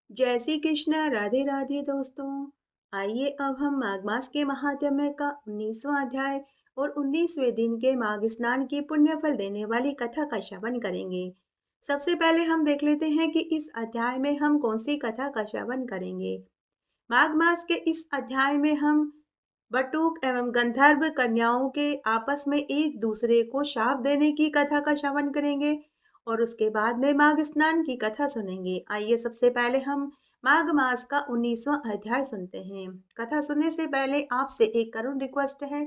जय श्री कृष्ण। राधे राधे दोस्तों। आइए अब हम माघ मास के महात्म्य का 19वां अध्याय और 19वें दिन के माघ स्नान की पुण्य फल देने वाली कथा का श्रवण करेंगे। सबसे पहले हम देख लेते हैं कि इस अध्याय में हम कौन सी कथा का श्रवण करेंगे। माघ मास के इस अध्याय में हम बटुक एवं गंधर्व कन्याओं के आपस में एक दूसरे को शाप देने की कथा का श्रवण करेंगे और उसके बाद में माघ स्नान की कथा सुनेंगे। आइए सबसे पहले हम माघ मास का 19वां अध्याय सुनते हैं। कथा सुनने से पहले आपसे एक करुण रिक्वेस्ट है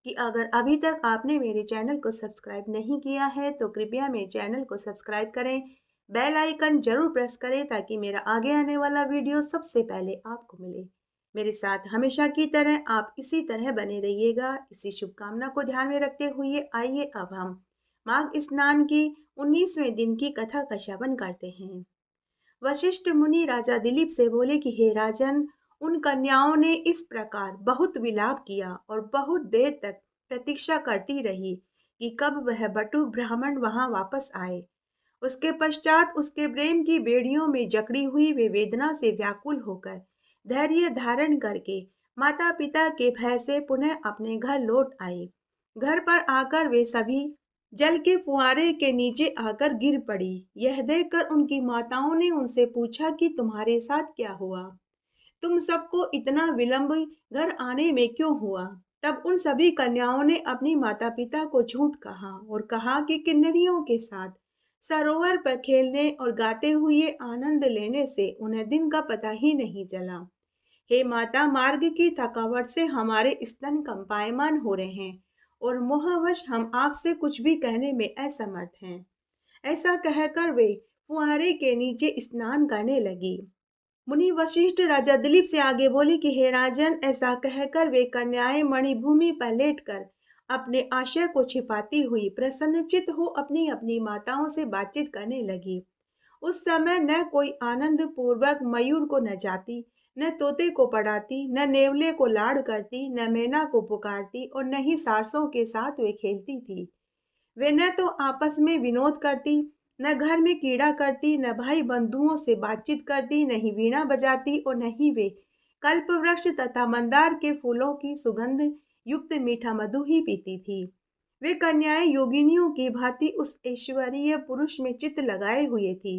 कि अगर अभी तक आपने मेरे चैनल को सब्सक्राइब नहीं किया है तो कृपया मेरे चैनल को सब्सक्राइब करें, बेल आइकन जरूर प्रेस करें ताकि मेरा आगे आने वाला वीडियो सबसे पहले आपको मिले। मेरे साथ हमेशा की तरह आप इसी तरह बने रहिएगा। इसी शुभकामना को ध्यान में रखते हुए आइए अब हम माघ स्नान की 19वें दिन की कथा का श्रवण करते हैं। वशिष्ठ मुनि राजा दिलीप से बोले कि हे राजन, उन कन्याओं ने इस प्रकार बहुत विलाप किया और बहुत देर तक प्रतीक्षा करती रही कि कब वह बटु ब्राह्मण वहां वापस आए। उसके पश्चात उसके प्रेम की बेड़ियों में जकड़ी हुई वे वेदना से व्याकुल होकर धैर्य धारण करके माता पिता के भय से पुनः अपने घर लौट आई। घर पर आकर वे सभी जल के फुआरे के नीचे आकर गिर पड़ी। यह देखकर उनकी माताओं ने उनसे पूछा कि तुम्हारे साथ क्या हुआ, तुम सबको इतना विलंब घर आने में क्यों हुआ। तब उन सभी कन्याओं ने अपनी माता पिता को झूठ कहा और कहा कि किन्नरियों के साथ सरोवर पर खेलने और गाते हुए आनंद लेने से उन्हें दिन का पता ही नहीं चला। हे माता, मार्ग की थकावट से हमारे स्तन कंपायमान हो रहे हैं और मोहवश हम आपसे कुछ भी कहने में असमर्थ हैं। ऐसा कहकर वे फुहारे के नीचे स्नान करने लगी। मुनि वशिष्ठ राजा दिलीप से आगे बोले कि हे राजन, ऐसा कहकर वे कन्याएं मणिभूमि पर लेटकर अपने आशय को छिपाती हुई प्रसन्नचित हो अपनी अपनी माताओं से बातचीत करने लगी। उस समय न कोई आनंद पूर्वक मयूर को नचाती, न तोते को पढ़ाती, न नेवले को लाड़ करती, न मैना को पुकारती और न ही सारसों के साथ वे खेलती थी। वे न तो आपस में विनोद करती, न घर में कीड़ा करती, न भाई बंधुओं से बातचीत करती, न ही वीणा बजाती और न ही वे कल्प वृक्ष तथा मंदार के फूलों की सुगंध युक्त मीठा मधु ही पीती थी। वे कन्याएं योगिनियों की भांति उस ऐश्वर्य पुरुष में चित्त लगाए हुए थी।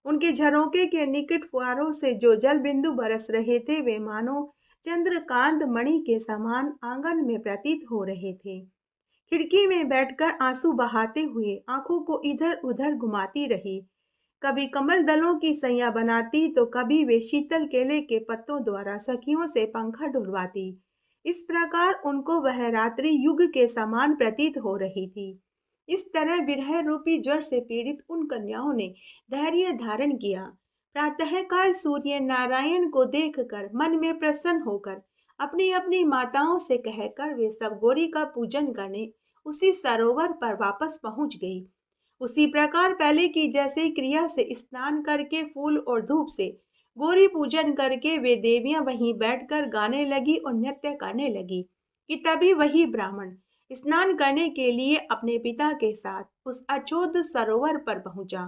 उनके झरोके के निकट फुहारों से जो जल बिंदु बरस रहे थे वे मानो चंद्रकांत मणि के समान आंगन में प्रतीत हो रहे थे। खिड़की में बैठकर आंसू बहाते हुए आंखों को इधर उधर घुमाती रही। कभी कमल दलों की सैया बनाती तो कभी वे शीतल केले के पत्तों द्वारा सखियों से पंखा ढुलवाती। इस प्रकार उनको वह रात्रि युग के समान प्रतीत हो रही थी। इस तरह विरह रूपी जड़ से पीड़ित उन कन्याओं ने धैर्य धारण किया। प्रातःकाल सूर्य नारायण को देखकर मन में प्रसन्न होकर अपनी अपनी माताओं से कहकर वे सब गौरी का पूजन करने उसी सरोवर पर वापस पहुंच गई। उसी प्रकार पहले की जैसे क्रिया से स्नान करके फूल और धूप से गौरी पूजन करके वे देवियां वहीं बैठकर गाने लगी और नृत्य करने लगी कि तभी वही ब्राह्मण स्नान करने के लिए अपने पिता के साथ उस अछोद सरोवर पर पहुंचा।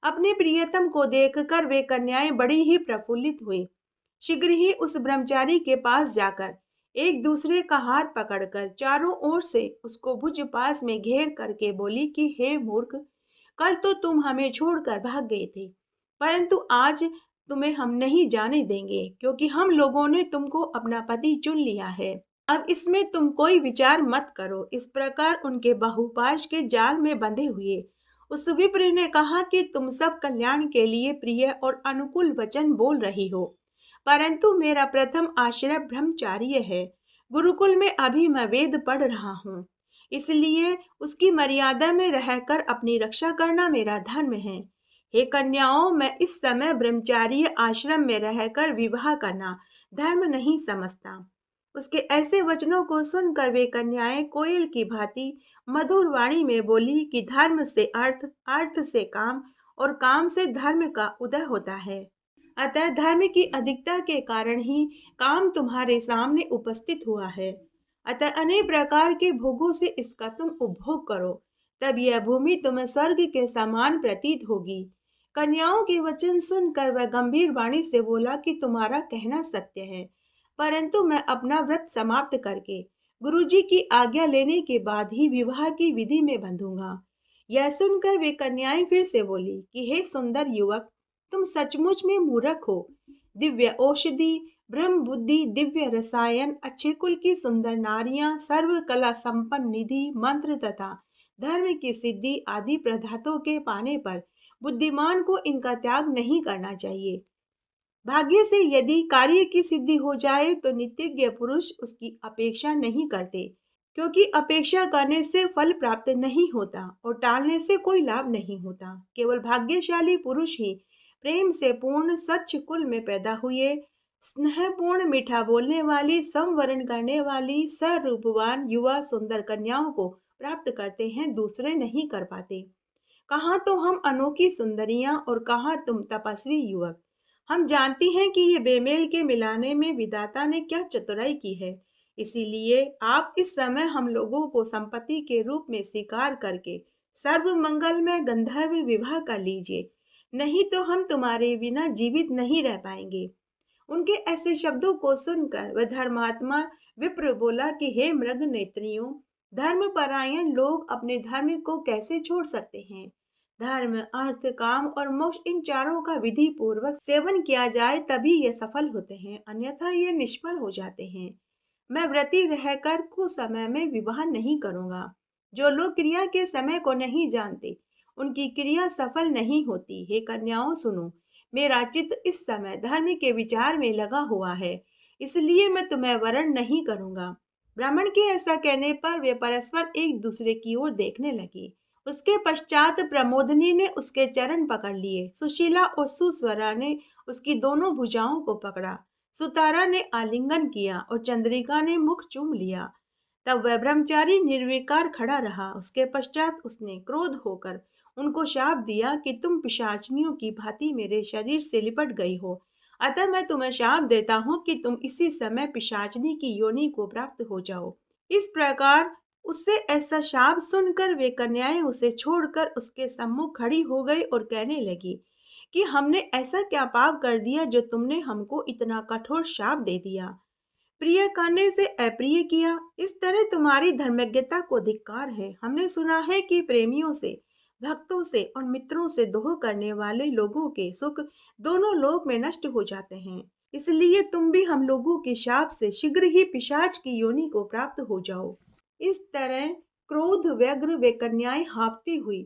अपने प्रियतम को देखकर वे कन्याएं बड़ी ही प्रफुल्लित हुई। शीघ्र ही उस ब्रह्मचारी के पास जाकर एक दूसरे का हाथ पकड़कर चारों ओर से उसको भुज पास में घेर करके बोली कि हे मूर्ख, कल तो तुम हमें छोड़कर भाग गए थे, परंतु आज तुम्हें हम नहीं जाने देंगे क्योंकि हम लोगों ने तुमको अपना पति चुन लिया है। अब इसमें तुम कोई विचार मत करो। इस प्रकार उनके बहुपाश के जाल में बंधे हुए उस विप्र ने कहा कि तुम सब कल्याण के लिए प्रिय और अनुकूल वचन बोल रही हो, परंतु मेरा प्रथम आश्रय ब्रह्मचार्य है। गुरुकुल में अभी मैं वेद पढ़ रहा हूँ, इसलिए उसकी मर्यादा में रहकर अपनी रक्षा करना मेरा धर्म है। हे कन्याओं, मैं इस समय ब्रह्मचार्य आश्रम में रहकर विवाह करना धर्म नहीं समझता। उसके ऐसे वचनों को सुनकर वे कन्याएं कोयल की भांति मधुर वाणी में बोली कि धर्म से अर्थ, अर्थ से काम और काम से धर्म का उदय होता है। अतः धर्म की अधिकता के कारण ही काम तुम्हारे सामने उपस्थित हुआ है। अतः अनेक प्रकार के भोगों से इसका तुम उपभोग करो, तब यह भूमि तुम्हें स्वर्ग के समान प्रतीत होगी। कन्याओं के वचन सुनकर वह गंभीर वाणी से बोला कि तुम्हारा कहना सत्य है, परंतु मैं अपना व्रत समाप्त करके गुरुजी की आज्ञा लेने के बाद ही विवाह की विधि में बंधूंगा। यह सुनकर वे कन्याएं फिर से बोली कि हे सुंदर युवक, तुम सचमुच में मूर्ख हो। दिव्य औषधि, ब्रह्म बुद्धि, दिव्य रसायन, अच्छे कुल की सुंदर नारियां, सर्व कला संपन्न निधि, मंत्र तथा धर्म की सिद्धि आदि पदार्थों के पाने पर बुद्धिमान को इनका त्याग नहीं करना चाहिए। भाग्य से यदि कार्य की सिद्धि हो जाए तो नित्यज्ञ पुरुष उसकी अपेक्षा नहीं करते, क्योंकि अपेक्षा करने से फल प्राप्त नहीं होता और टालने से कोई लाभ नहीं होता। केवल भाग्यशाली पुरुष ही प्रेम से पूर्ण स्वच्छ कुल में पैदा हुए, स्नेहपूर्ण मीठा बोलने वाली, संवरण करने वाली, स्वरूपवान युवा सुंदर कन्याओं को प्राप्त करते हैं, दूसरे नहीं कर पाते। कहाँ तो हम अनोखी सुंदरियां और कहाँ तुम तपस्वी युवक। हम जानती हैं कि ये बेमेल के मिलाने में विधाता ने क्या चतुराई की है। इसीलिए आप इस समय हम लोगों को संपत्ति के रूप में स्वीकार करके सर्व मंगल में गंधर्व विवाह कर लीजिए, नहीं तो हम तुम्हारे बिना जीवित नहीं रह पाएंगे। उनके ऐसे शब्दों को सुनकर वह धर्मात्मा विप्र बोला कि हे मृग नेत्रियों, धर्मपरायण लोग अपने धर्म को कैसे छोड़ सकते हैं। धर्म, अर्थ, काम और मोक्ष, इन चारों का विधि पूर्वक सेवन किया जाए तभी ये सफल होते हैं, अन्यथा ये निष्फल हो जाते हैं। मैं व्रती रहकर कुछ समय में विवाह नहीं करूंगा। जो लोग क्रिया के समय को नहीं जानते, उनकी क्रिया सफल नहीं होती। हे कन्याओं सुनो, मेरा चित्त इस समय धर्म के विचार में लगा हुआ है, इसलिए मैं तुम्हें वरण नहीं करूंगा। ब्राह्मण के ऐसा कहने पर वे परस्पर एक दूसरे की ओर देखने लगे। उसके पश्चात प्रमोदनी ने उसके चरण पकड़ लिए, सुशीला और सुस्वरा ने उसकी दोनों भुजाओं को पकड़ा, सुतारा ने आलिंगन किया और चंद्रिका ने मुख चूम लिया। तब वह ब्रह्मचारी निर्विकार खड़ा रहा। उसके पश्चात उसने क्रोध होकर उनको शाप दिया कि तुम पिशाचनियों की भांति मेरे शरीर से लिपट गई हो, अतः मैं तुम्हें शाप देता हूँ कि तुम इसी समय पिशाचनी की योनि को प्राप्त हो जाओ। इस प्रकार उससे ऐसा शाप सुनकर वे कन्याएं उसे छोड़कर उसके सम्मुख खड़ी हो गई और कहने लगी कि हमने ऐसा क्या पाप कर दिया जो तुमने हमको इतना कठोर शाप दे दिया। प्रिय करने से अप्रिय किया, इस तरह तुम्हारी धर्मज्ञता को धिक्कार है। हमने सुना है कि प्रेमियों से, भक्तों से और मित्रों से दोह करने वाले लोगों के सुख दोनों लोक में नष्ट हो जाते हैं। इसलिए तुम भी हम लोगों के शाप से शीघ्र ही पिशाच की योनि को प्राप्त हो जाओ। इस तरह क्रोध व्यग्र वे कन्याएं हाँफती हुई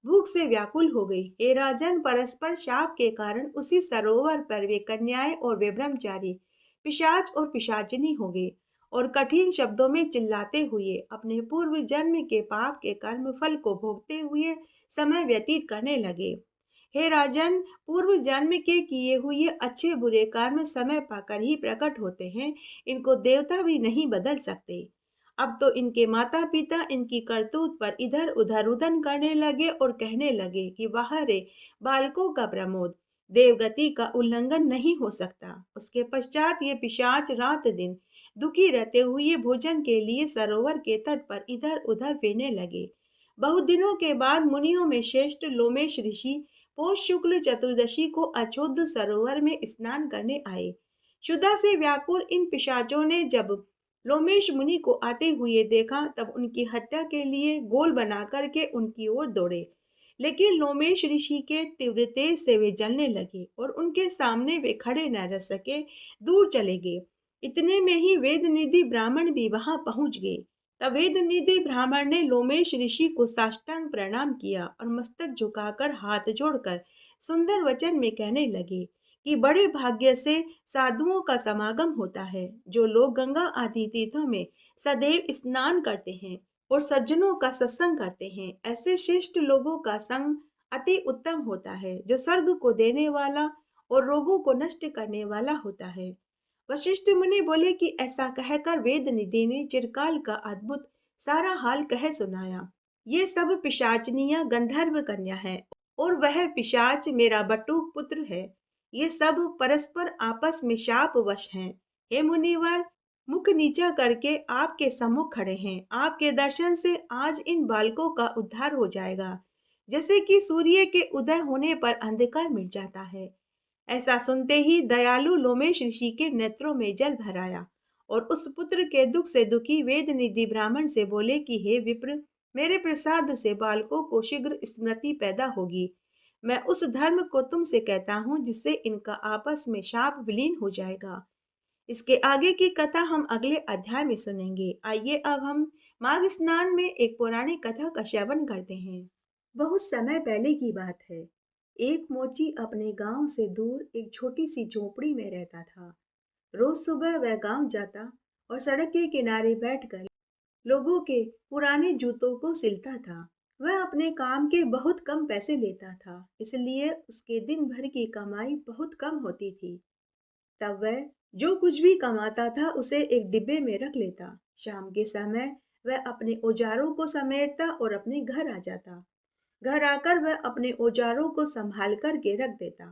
भूख से व्याकुल हो गई। हे राजन, परस्पर शाप के कारण उसी सरोवर पर वे कन्याएं और वे ब्रह्मचारी पिशाच और पिशाचिनी हो गए और कठिन शब्दों में चिल्लाते हुए अपने पूर्व जन्म के पाप के कर्म फल को भोगते हुए समय व्यतीत करने लगे। हे राजन, पूर्व जन्म के किए हुए अच्छे बुरे कर्म समय पाकर ही प्रकट होते हैं, इनको देवता भी नहीं बदल सकते। अब तो इनके माता पिता इनकी करतूत पर इधर उधर रुदन करने लगे और कहने लगे कि वाह रे, बालकों का प्रमोद, देवगति का उल्लंघन नहीं हो सकता। उसके पश्चात ये पिशाच रात दिन दुखी रहते हुए भोजन के लिए सरोवर के तट पर इधर उधर फिरने लगे। बहुत दिनों के बाद मुनियों में श्रेष्ठ लोमेश ऋषि पौष शुक्ल चतुर्दशी को अचोद्ध सरोवर में स्नान करने आए। क्षुधा से व्याकुल इन पिशाचों ने जब लोमेश मुनि को आते हुए देखा, तब उनकी हत्या के लिए गोल बना करके उनकी ओर दौड़े। लेकिन लोमेश ऋषि के तीव्र तेज से वे जलने लगे और उनके सामने वे खड़े न रह सके, दूर चले गए। इतने में ही वेद निधि ब्राह्मण भी वहां पहुंच गए। तब वेद निधि ब्राह्मण ने लोमेश ऋषि को साष्टांग प्रणाम किया और मस्तक झुकाकर हाथ जोड़कर सुंदर वचन में कहने लगे कि बड़े भाग्य से साधुओं का समागम होता है। जो लोग गंगा आदि तीर्थों में सदैव स्नान करते हैं और सज्जनों का सत्संग करते हैं, ऐसे श्रेष्ठ लोगों का संग अति उत्तम होता है, जो स्वर्ग को देने वाला और रोगों को नष्ट करने वाला होता है। वशिष्ठ मुनि बोले कि ऐसा कहकर वेद निधि ने चिरकाल का अद्भुत सारा हाल कह सुनाया। ये सब पिशाचनियां गंधर्व कन्या है और वह पिशाच मेरा बटुक पुत्र है। ये सब परस्पर आपस में शाप वश हैं। हे मुनिवर, मुख नीचा करके आपके सम्मुख खड़े हैं। आपके दर्शन से आज इन बालकों का उद्धार हो जाएगा। जैसे कि सूर्य के उदय होने पर अंधकार मिट जाता है। ऐसा सुनते ही दयालु लोमेश ऋषि के नेत्रों में जल भर आया और उस पुत्र के दुख से दुखी वेद निधि ब्राह्मण से बोले कि हे विप्र, मेरे प्रसाद से बालकों को शीघ्र स्मृति पैदा होगी। मैं उस धर्म को तुमसे कहता हूँ जिससे इनका आपस में शाप विलीन हो जाएगा। इसके आगे की कथा हम अगले अध्याय में सुनेंगे। आइए अब हम माघ स्नान में एक पौराणिक कथा का श्रवण करते हैं। बहुत समय पहले की बात है। एक मोची अपने गांव से दूर एक छोटी सी झोपड़ी में रहता था। रोज सुबह वह गांव जाता और सड़क के किनारे बैठकर लोगों के पुराने जूतों को सिलता था। वह अपने काम के बहुत कम पैसे लेता था, इसलिए उसके दिन भर की कमाई बहुत कम होती थी। तब वह जो कुछ भी कमाता था उसे एक डिब्बे में रख लेता। शाम के समय वह अपने औजारों को समेटता और अपने घर आ जाता। घर आकर वह अपने औजारों को संभाल कर के रख देता।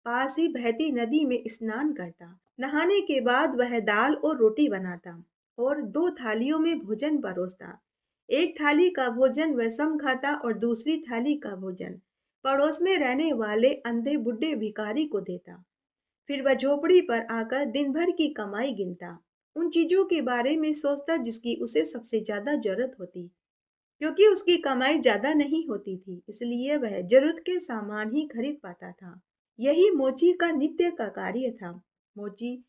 पास ही बहती नदी में स्नान करता। नहाने के बाद वह दाल और रोटी बनाता और दो थालियों में भोजन परोसता। एक थाली का भोजन वह स्वयं खाता और दूसरी थाली का भोजन पड़ोस में रहने वाले अंधे बुढ़े भिखारी को देता। फिर वह झोपड़ी पर आकर दिन भर की कमाई गिनता, उन चीजों के बारे में सोचता जिसकी उसे सबसे ज्यादा जरूरत होती। क्योंकि उसकी कमाई ज्यादा नहीं होती थी, इसलिए वह जरूरत के सामान ही खरीद पाता था। यही मोची का नित्य का कार्य था। मोची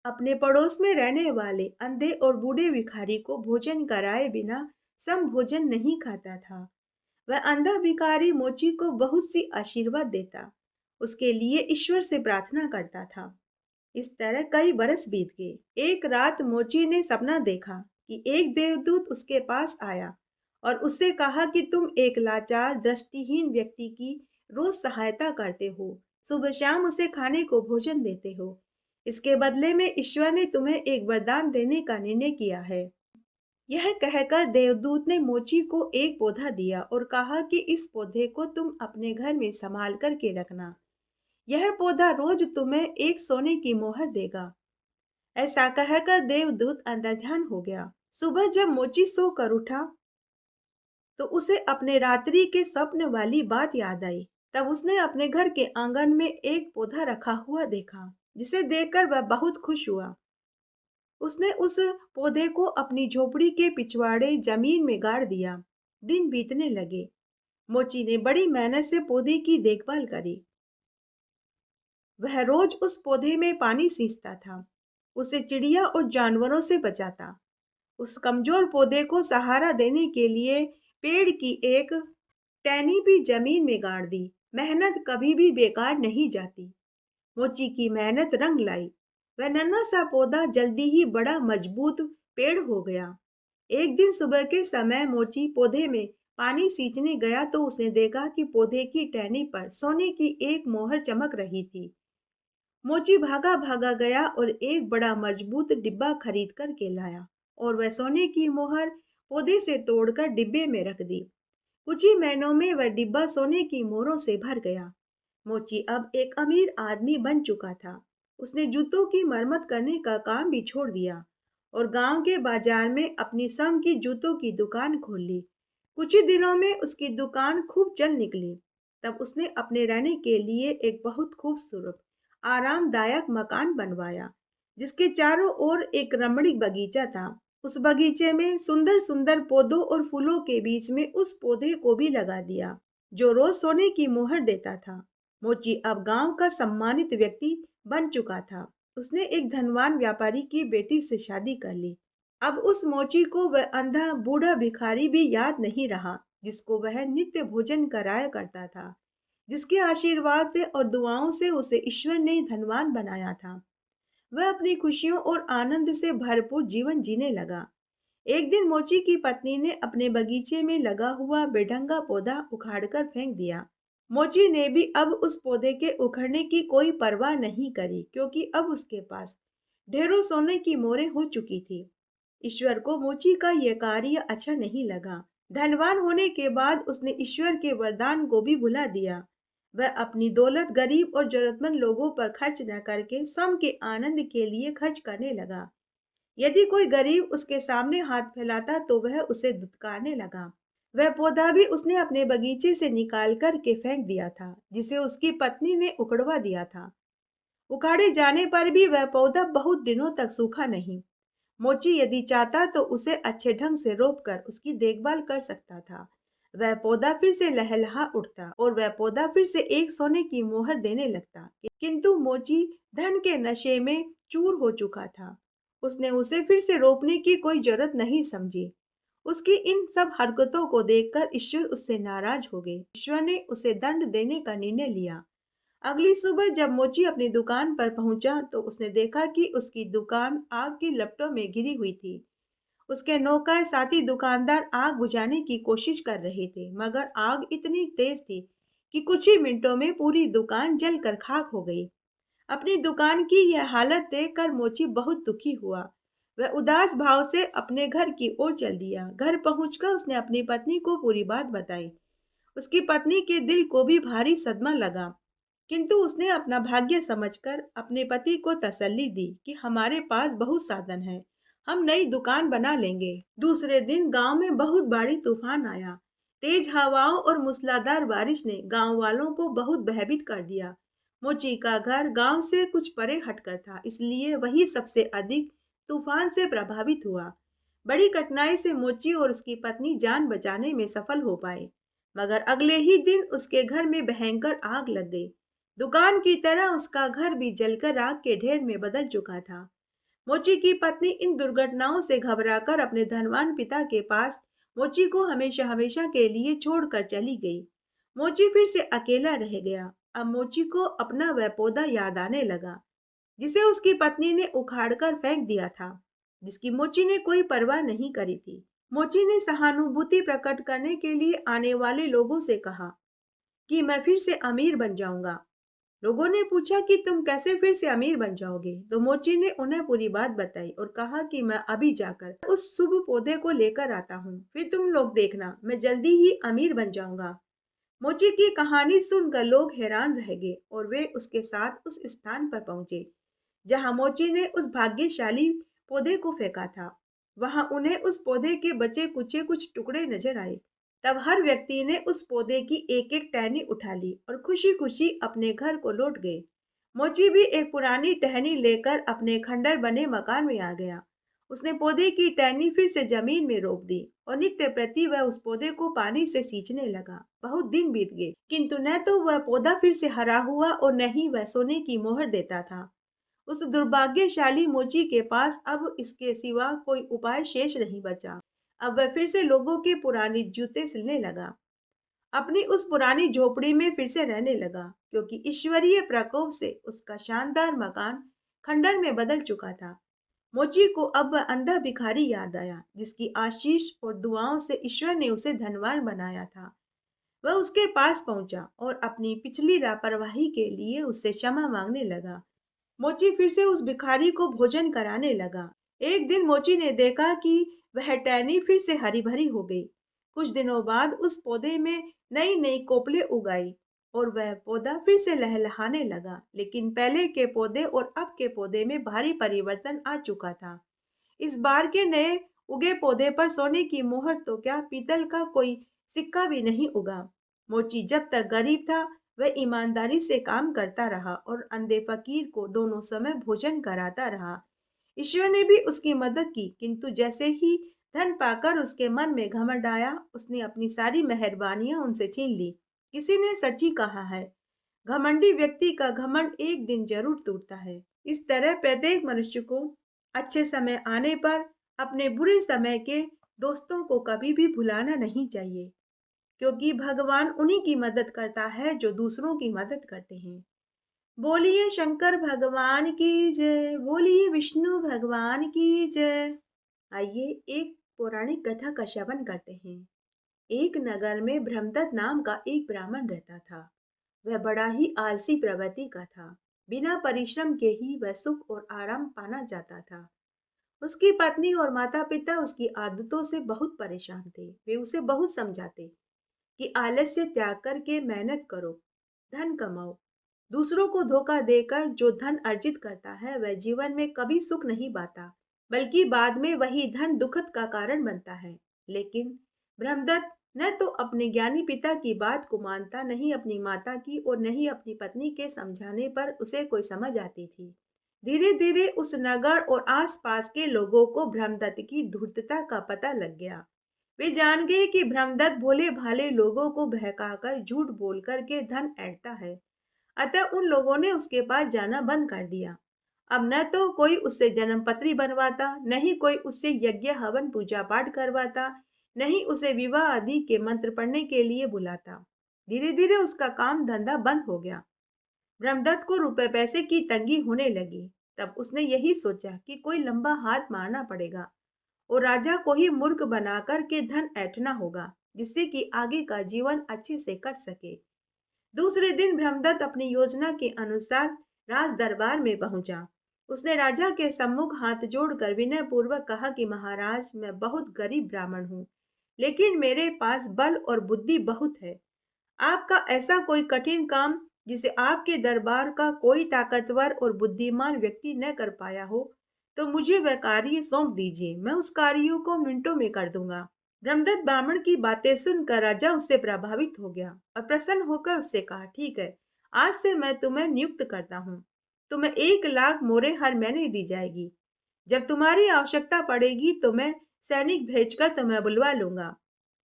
अपने पड़ोस में रहने वाले अंधे और बूढ़े भिखारी को भोजन कराए बिना सम भोजन नहीं खाता था। वह अंधा भिखारी मोची को बहुत सी आशीर्वाद देता, उसके लिए ईश्वर से प्रार्थना करता था। इस तरह कई बरस बीत गए। एक रात मोची ने सपना देखा कि एक देवदूत उसके पास आया और उससे कहा कि तुम एक लाचार दृष्टिहीन व्यक्ति की रोज सहायता करते हो, सुबह शाम उसे खाने को भोजन देते हो। इसके बदले में ईश्वर ने तुम्हें एक वरदान देने का निर्णय किया है। यह कहकर देवदूत ने मोची को एक पौधा दिया और कहा कि इस पौधे को तुम अपने घर में संभाल कर के रखना। यह पौधा रोज तुम्हें एक सोने की मोहर देगा। ऐसा कहकर देवदूत अंतर्ध्यान हो गया। सुबह जब मोची सोकर उठा तो उसे अपने रात्रि के स्वप्न वाली बात याद आई। तब उसने अपने घर के आंगन में एक पौधा रखा हुआ देखा, जिसे देखकर वह बहुत खुश हुआ। उसने उस पौधे को अपनी झोपड़ी के पिछवाड़े जमीन में गाड़ दिया। दिन बीतने लगे। मोची ने बड़ी मेहनत से पौधे की देखभाल करी। वह रोज उस पौधे में पानी सींचता था, उसे चिड़िया और जानवरों से बचाता। उस कमजोर पौधे को सहारा देने के लिए पेड़ की एक टहनी भी जमीन में गाड़ दी। मेहनत कभी भी बेकार नहीं जाती। मोची की मेहनत रंग लाई। वह नन्हा सा पौधा जल्दी ही बड़ा मजबूत पेड़ हो गया। एक दिन सुबह के समय मोची पौधे में पानी सींचने गया तो उसने देखा कि पौधे की टहनी पर सोने की एक मोहर चमक रही थी। मोची भागा भागा गया और एक बड़ा मजबूत डिब्बा खरीद कर के लाया और वह सोने की मोहर पौधे से तोड़कर डिब्बे में रख दी। कुछ ही महीनों में वह डिब्बा सोने की मोहरों से भर गया। मोची अब एक अमीर आदमी बन चुका था। उसने जूतों की मरम्मत करने का काम भी छोड़ दिया और गांव के बाजार में अपनी स्वयं की जूतों की दुकान खोल ली। कुछ ही दिनों में उसकी दुकान खूब चल निकली। तब उसने अपने रहने के लिए एक बहुत खूबसूरत आरामदायक मकान बनवाया, जिसके चारों ओर एक रमणीक बगीचा था। उस बगीचे में सुंदर सुंदर पौधों और फूलों के बीच में उस पौधे को भी लगा दिया जो रोज सोने की मोहर देता था। मोची अब गांव का सम्मानित व्यक्ति बन चुका था। उसने एक धनवान व्यापारी की बेटी से शादी कर ली। अब उस मोची को वह अंधा बूढ़ा भिखारी भी याद नहीं रहा, जिसको वह नित्य भोजन कराया करता था, जिसके आशीर्वाद से और दुआओं से उसे ईश्वर ने धनवान बनाया था। वह अपनी खुशियों और आनंद से भरपूर जीवन जीने लगा। एक दिन मोची की पत्नी ने अपने बगीचे में लगा हुआ बेढंगा पौधा उखाड़कर फेंक दिया। मोची ने भी अब उस पौधे के उखड़ने की कोई परवाह नहीं करी, क्योंकि अब उसके पास ढेरों सोने की मोहरें हो चुकी थी। ईश्वर को मोची का यह कार्य अच्छा नहीं लगा। धनवान होने के बाद उसने ईश्वर के वरदान को भी भुला दिया। वह अपनी दौलत गरीब और जरूरतमंद लोगों पर खर्च न करके स्वयं के आनंद के लिए खर्च करने लगा। यदि कोई गरीब उसके सामने हाथ फैलाता तो वह उसे दुत्कारने लगा। वह पौधा भी उसने अपने बगीचे से निकाल कर के फेंक दिया था, जिसे उसकी पत्नी ने उकड़वा दिया था। उखाड़े जाने पर भी वह पौधा बहुत दिनों तक सूखा नहीं। मोची यदि चाहता तो उसे अच्छे ढंग से रोप कर उसकी देखभाल कर सकता था। वह पौधा फिर से लहलहा उठता और वह पौधा फिर से एक सोने की मोहर देने लगता। किंतु मोची धन के नशे में चूर हो चुका था। उसने उसे फिर से रोपने की कोई जरूरत नहीं समझी। उसकी इन सब हरकतों को देखकर ईश्वर उससे नाराज हो गए। ईश्वर ने उसे दंड देने का निर्णय लिया। अगली सुबह जब मोची अपनी दुकान पर पहुंचा तो उसने देखा कि उसकी दुकान आग की लपटों में घिरी हुई थी। उसके नौकर साथी दुकानदार आग बुझाने की कोशिश कर रहे थे, मगर आग इतनी तेज थी कि कुछ ही मिनटों में पूरी दुकान जलकर खाक हो गई। अपनी दुकान की यह हालत देखकर मोची बहुत दुखी हुआ। वह उदास भाव से अपने घर की ओर चल दिया। घर पहुंचकर उसने अपनी पत्नी को पूरी बात बताई। उसकी पत्नी के दिल को भी भारी सदमा लगा, किंतु उसने अपना भाग्य समझकर अपने पति को तसल्ली दी कि हमारे पास बहुत साधन है, हम नई दुकान बना लेंगे। दूसरे दिन गांव में बहुत भारी तूफान आया। तेज हवाओं और मूसलाधार बारिश ने गांव वालों को बहुत भयभीत कर दिया। मोची का घर गांव से कुछ परे हटकर था, इसलिए वही सबसे अधिक तूफान से प्रभावित हुआ। बड़ी कठिनाई से मोची और उसकी पत्नी जान बचाने में सफल हो पाए, मगर अगले ही दिन उसके घर में भयंकर आग लग गई। दुकान की तरह उसका घर भी जलकर आग के ढेर में बदल चुका था। मोची की पत्नी इन दुर्घटनाओं से घबराकर अपने धनवान पिता के पास मोची को हमेशा हमेशा के लिए छोड़कर चली गई। मोची फिर से अकेला रह गया। अब मोची को अपना वह पौधा याद आने लगा, जिसे उसकी पत्नी ने उखाड़कर फेंक दिया था, जिसकी मोची ने कोई परवाह नहीं करी थी। मोची ने सहानुभूति प्रकट करने के लिए आने वाले लोगों से कहा कि मैं फिर से अमीर बन जाऊंगा। लोगों ने पूछा कि तुम कैसे फिर से अमीर बन जाओगे, तो मोची ने उन्हें पूरी बात बताई और कहा कि मैं अभी जाकर उस शुभ पौधे को लेकर आता हूँ, फिर तुम लोग देखना, मैं जल्दी ही अमीर बन जाऊंगा। मोची की कहानी सुनकर लोग हैरान रह गए और वे उसके साथ उस स्थान पर पहुंचे जहां मोची ने उस भाग्यशाली पौधे को फेंका था। वहां उन्हें उस पौधे के बचे कुचे कुछ टुकड़े नजर आए। तब हर व्यक्ति ने उस पौधे की एक एक टहनी उठा ली और खुशी खुशी अपने घर को लौट गए। मोची भी एक पुरानी टहनी लेकर अपने खंडर बने मकान में आ गया। उसने पौधे की टहनी फिर से जमीन में रोप दी और नित्य प्रति वह उस पौधे को पानी से सींचने लगा। बहुत दिन बीत गए, किंतु न तो वह पौधा फिर से हरा हुआ और न ही वह सोने की मोहर देता था। उस दुर्भाग्यशाली मोची के पास अब इसके सिवा कोई उपाय शेष नहीं बचा। अब वह फिर से लोगों के पुराने जूते सिलने लगा, अपनी उस पुरानी झोपड़ी में फिर से रहने लगा, क्योंकि ईश्वरीय प्रकोप से उसका शानदार मकान खंडर में बदल चुका था। मोची को अब वह अंधा भिखारी याद आया, जिसकी आशीष और दुआओं से ईश्वर ने उसे धनवान बनाया था। वह उसके पास पहुंचा और अपनी पिछली लापरवाही के लिए उससे क्षमा मांगने लगा। मोची फिर से उस भिखारी को भोजन कराने लगा। एक दिन मोची ने देखा कि वह टहनी फिर से हरी भरी हो गई। कुछ दिनों बाद उस पौधे में नई नई कोपलें उगाई और वह पौधा फिर से लहलहाने लगा। लेकिन पहले के पौधे और अब के पौधे में भारी परिवर्तन आ चुका था। इस बार के नए उगे पौधे पर सोने की मोहर तो क्या, पीतल का कोई सिक्का भी नहीं उगा। मोची जब तक गरीब था वह ईमानदारी से काम करता रहा और अंधे फकीर को दोनों समय भोजन कराता रहा। ईश्वर ने भी उसकी मदद की, किंतु जैसे ही धन पाकर उसके मन में घमंड आया, उसने अपनी सारी मेहरबानियां उनसे छीन ली। किसी ने सच ही कहा है, घमंडी व्यक्ति का घमंड एक दिन जरूर टूटता है। इस तरह प्रत्येक मनुष्य को अच्छे समय आने पर अपने बुरे समय के दोस्तों को कभी भी भुलाना नहीं चाहिए, क्योंकि भगवान उन्हीं की मदद करता है जो दूसरों की मदद करते हैं। बोलिए शंकर भगवान की जय, बोलिए विष्णु भगवान की जय। आइए एक पौराणिक कथा का श्रवण करते हैं। एक नगर में ब्रह्मदत्त नाम का एक ब्राह्मण रहता था। वह बड़ा ही आलसी प्रवृत्ति का था। बिना परिश्रम के ही वह सुख और आराम पाना चाहता था। उसकी पत्नी और माता पिता उसकी आदतों से बहुत परेशान थे। वे उसे बहुत समझाते कि आलस्य त्याग करके मेहनत करो, धन कमाओ। दूसरों को धोखा देकर जो धन अर्जित करता है वह जीवन में कभी सुख नहीं पाता, बल्कि बाद में वही धन दुखद का कारण बनता है। लेकिन ब्रह्मदत्त न तो अपने ज्ञानी पिता की बात को मानता, नहीं अपनी माता की और नहीं अपनी पत्नी के समझाने पर उसे कोई समझ आती थी। धीरे धीरे उस नगर और आसपास के लोगों को ब्रह्मदत्त की धूर्तता का पता लग गया। वे जान गए कि ब्रह्मदत्त भोले भाले लोगों को बहकाकर झूठ बोल कर के धन ऐंठता है। अतः उन लोगों ने उसके पास जाना बंद कर दिया। अब न तो कोई उससे जन्म पत्री बनवाता, न ही कोई उससे यज्ञ हवन पूजा पाठ करवाता, न ही उसे विवाह आदि के मंत्र पढ़ने के लिए बुलाता। धीरे धीरे उसका काम धंधा बंद हो गया। ब्रह्मदत्त को रुपए पैसे की तंगी होने लगी। तब उसने यही सोचा कि कोई लंबा हाथ मारना पड़ेगा और राजा को ही मूर्ख बनाकर के धन ऐंठना होगा, जिससे कि आगे का जीवन अच्छे से कट सके। दूसरे दिन ब्रह्मदत्त अपनी योजना के अनुसार राज दरबार में पहुंचा। उसने राजा के सम्मुख हाथ जोड़कर विनय पूर्वक कहा कि महाराज, मैं बहुत गरीब ब्राह्मण हूँ, लेकिन मेरे पास बल और बुद्धि बहुत है। आपका ऐसा कोई कठिन काम जिसे आपके दरबार का कोई ताकतवर और बुद्धिमान व्यक्ति न कर पाया हो, तो मुझे वह कार्य सौंप दीजिए। मैं उस कार्य को मिनटों में कर दूंगा। ब्रह्मदत्त ब्राह्मण की बातें सुनकर राजा उससे प्रभावित हो गया और प्रसन्न होकर उससे कहा, ठीक है, आज से मैं तुम्हें नियुक्त करता हूँ। तुम्हें 1 लाख मोहरें हर महीने दी जाएगी। जब तुम्हारी आवश्यकता पड़ेगी तो मैं सैनिक भेजकर तुम्हें बुलवा लूंगा।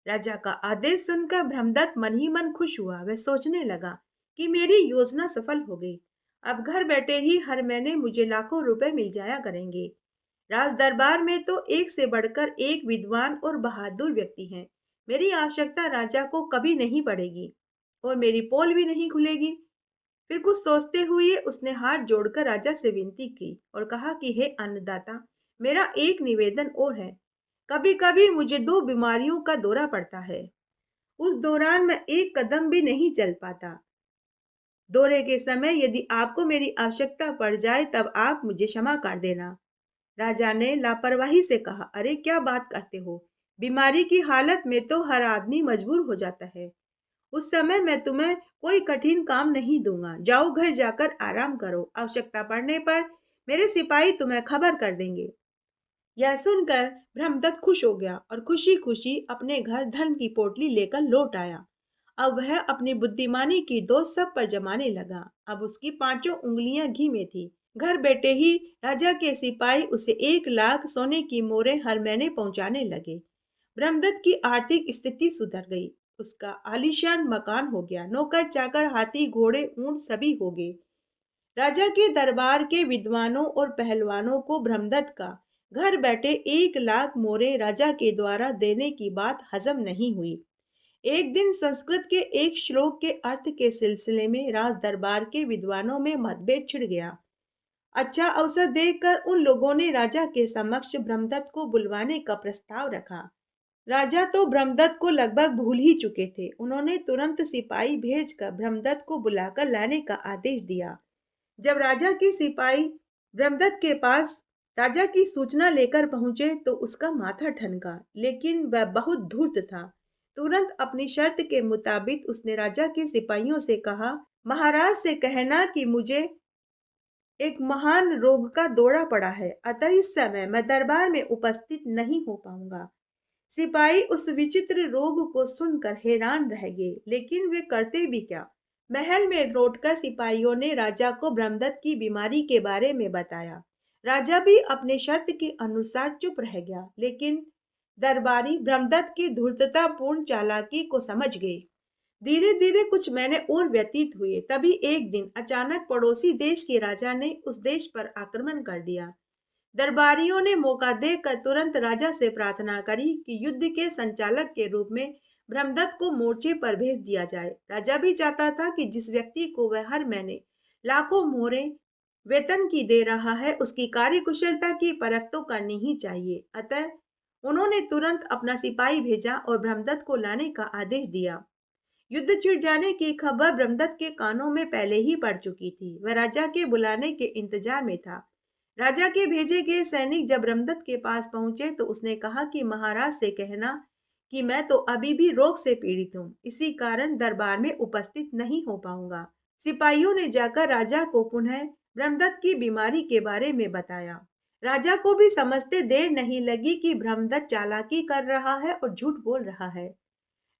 राजा का आदेश सुनकर ब्रह्मदत्त मन ही मन खुश हुआ। वह सोचने लगा कि मेरी योजना सफल हो गई। अब घर बैठे ही हर महीने मुझे लाखों रुपए मिल जाया करेंगे। राज दरबार में तो एक से बढ़कर एक विद्वान और बहादुर व्यक्ति हैं। मेरी आवश्यकता राजा को कभी नहीं पड़ेगी और मेरी पोल भी नहीं खुलेगी। फिर कुछ सोचते हुए उसने हाथ जोड़कर राजा से विनती की और कहा कि हे अन्नदाता, मेरा एक निवेदन और है। कभी कभी मुझे 2 बीमारियों का दौरा पड़ता है। उस दौरान मैं एक कदम भी नहीं चल पाता। दौरे के समय यदि आपको मेरी आवश्यकता पड़ जाए तब आप मुझे क्षमा कर देना। राजा ने लापरवाही से कहा, अरे क्या बात करते हो? बीमारी की हालत में तो हर आदमी मजबूर हो जाता है। उस समय मैं तुम्हें कोई कठिन काम नहीं दूंगा। जाओ, घर जाकर आराम करो। आवश्यकता पड़ने पर मेरे सिपाही तुम्हें खबर कर देंगे। यह सुनकर ब्रह्मदत्त खुश हो गया और खुशी खुशी अपने घर धन की पोटली लेकर लौट आया। अब वह अपनी बुद्धिमानी की दोष सब पर जमाने लगा। अब उसकी 5 उंगलियां घी में थी। घर बैठे ही राजा के सिपाही उसे 1 लाख सोने की मोहरें हर महीने पहुंचाने लगे। ब्रह्मदत्त की आर्थिक स्थिति सुधर गई। उसका आलीशान मकान हो गया। नौकर चाकर, हाथी घोड़े ऊंट सभी हो गए। राजा के दरबार के विद्वानों और पहलवानों को ब्रह्मदत्त का घर बैठे 1 लाख मोहरें राजा के द्वारा देने की बात हजम नहीं हुई। एक दिन संस्कृत के एक श्लोक के अर्थ के सिलसिले में राज दरबार के विद्वानों में मतभेद छिड़ गया। अच्छा अवसर देखकर उन लोगों ने राजा के समक्ष ब्रह्मदत्त को बुलवाने का प्रस्ताव रखा। राजा तो ब्रह्मदत्त को लगभग भूल ही चुके थे। उन्होंने तुरंत सिपाही भेजकर ब्रह्मदत्त को बुलाकर लाने का आदेश दिया। जब राजा के सिपाही ब्रह्मदत्त के पास राजा की सूचना लेकर पहुंचे तो उसका माथा ठनका, लेकिन वह बहुत धूर्त था। तुरंत अपनी शर्त के मुताबिक उसने राजा के सिपाहियों से कहा, महाराज से कहना कि मुझे एक महान रोग का दौरा पड़ा है, अतः इस समय मैं दरबार में उपस्थित नहीं हो पाऊंगा। सिपाही उस विचित्र रोग को सुनकर हैरान रह गए, लेकिन वे करते भी क्या। महल में लौटकर सिपाहियों ने राजा को ब्रह्मदत्त की बीमारी के बारे में बताया। राजा भी अपने शर्त के अनुसार चुप रह गया, लेकिन दरबारी ब्रह्मदत्त की धूर्ततापूर्ण चालाकी को समझ गए। धीरे धीरे कुछ महीने और व्यतीत हुए। तभी एक दिन अचानक पड़ोसी देश के राजा ने उस देश पर आक्रमण कर दिया। दरबारियों ने मौका देखकर तुरंत राजा से प्रार्थना करी कि युद्ध के संचालक के रूप में ब्रह्मदत्त को मोर्चे पर भेज दिया जाए। राजा भी चाहता था कि जिस व्यक्ति को वह हर महीने लाखों मोहरें वेतन की दे रहा है, उसकी कार्यकुशलता की परख तो करनी ही चाहिए। अतः उन्होंने तुरंत अपना सिपाही भेजा और ब्रह्मदत्त को लाने का आदेश दिया। युद्ध छिड़ जाने की खबर ब्रह्मदत्त के कानों में पहले ही पड़ चुकी थी। वह राजा के बुलाने के इंतजार में था। राजा के भेजे गए सैनिक जब ब्रह्मदत्त के पास पहुंचे तो उसने कहा कि महाराज से कहना कि मैं तो अभी भी रोग से पीड़ित हूँ, इसी कारण दरबार में उपस्थित नहीं हो पाऊंगा। सिपाहियों ने जाकर राजा को पुनः ब्रह्मदत्त की बीमारी के बारे में बताया। राजा को भी समझते देर नहीं लगी कि ब्रह्मदत्त चालाकी कर रहा है और झूठ बोल रहा है।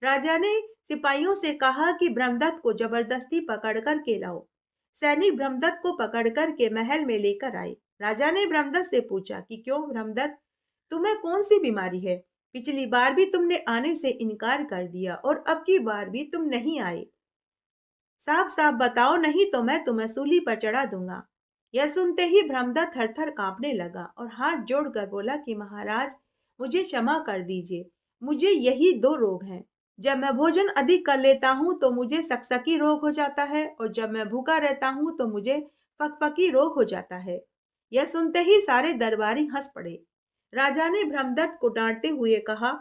राजा ने सिपाहियों से कहा कि ब्रह्मदत्त को जबरदस्ती पकड़ कर के लाओ। सैनिक ब्रह्मदत्त को पकड़ कर के महल में लेकर आए। राजा ने ब्रह्मदत्त से पूछा कि क्यों ब्रह्मदत्त, तुम्हें कौन सी बीमारी है? पिछली बार भी तुमने आने से इनकार कर दिया और अब की बार भी तुम नहीं आए। साफ साफ बताओ, नहीं तो मैं तुम्हें सूली पर चढ़ा दूंगा। यह सुनते ही ब्रह्मदत्त थर थर कांपने लगा और हाथ जोड़कर बोला कि महाराज, मुझे क्षमा कर दीजिए। मुझे यही दो रोग हैं। जब मैं भोजन अधिक कर लेता हूँ तो मुझे सकसकी रोग हो जाता है और जब मैं भूखा रहता हूँ तो मुझे फकफकी रोग हो जाता है। यह सुनते ही सारे दरबारी हंस पड़े। राजा ने ब्रह्मदत्त को डांटते हुए कहा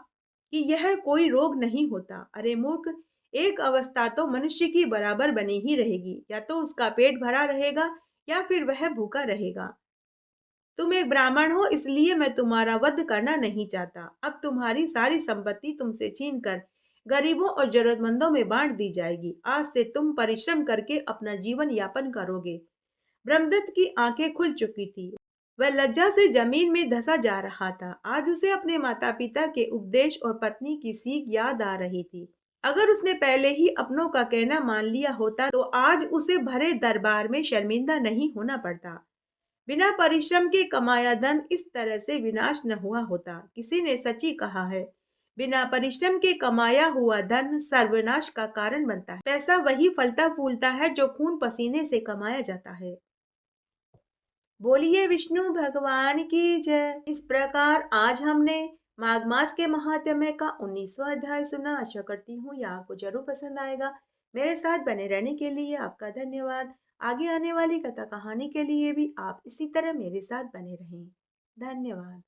कि यह कोई रोग नहीं होता। अरे मूर्ख, एक अवस्था तो मनुष्य की बराबर बनी ही रहेगी, या तो उसका पेट भरा रहेगा या फिर वह भूखा रहेगा। तुम एक ब्राह्मण हो, इसलिए मैं तुम्हारा वध करना नहीं चाहता। अब तुम्हारी सारी संपत्ति तुमसे छीन कर गरीबों और जरूरतमंदों में बांट दी जाएगी। आज से तुम परिश्रम करके अपना जीवन यापन करोगे। ब्रह्मदत्त की आंखें खुल चुकी थी। वह लज्जा से जमीन में धंसा जा रहा था। आज उसे अपने माता पिता के उपदेश और पत्नी की सीख याद आ रही थी। अगर उसने पहले ही अपनों का कहना मान लिया होता तो आज उसे भरे दरबार में शर्मिंदा नहीं होना पड़ता। बिना परिश्रम के कमाया धन इस तरह से विनाश न हुआ होता। किसी ने सच ही कहा है, बिना परिश्रम के कमाया हुआ धन सर्वनाश का कारण बनता है। पैसा वही फलता फूलता है जो खून पसीने से कमाया जाता है। बोलिए विष्णु भगवान की जय। इस प्रकार आज हमने माघ मास के महात्म्य का 19वां अध्याय सुना। आशा करती हूँ यह आपको जरूर पसंद आएगा। मेरे साथ बने रहने के लिए आपका धन्यवाद। आगे आने वाली कथा कहानी के लिए भी आप इसी तरह मेरे साथ बने रहें। धन्यवाद।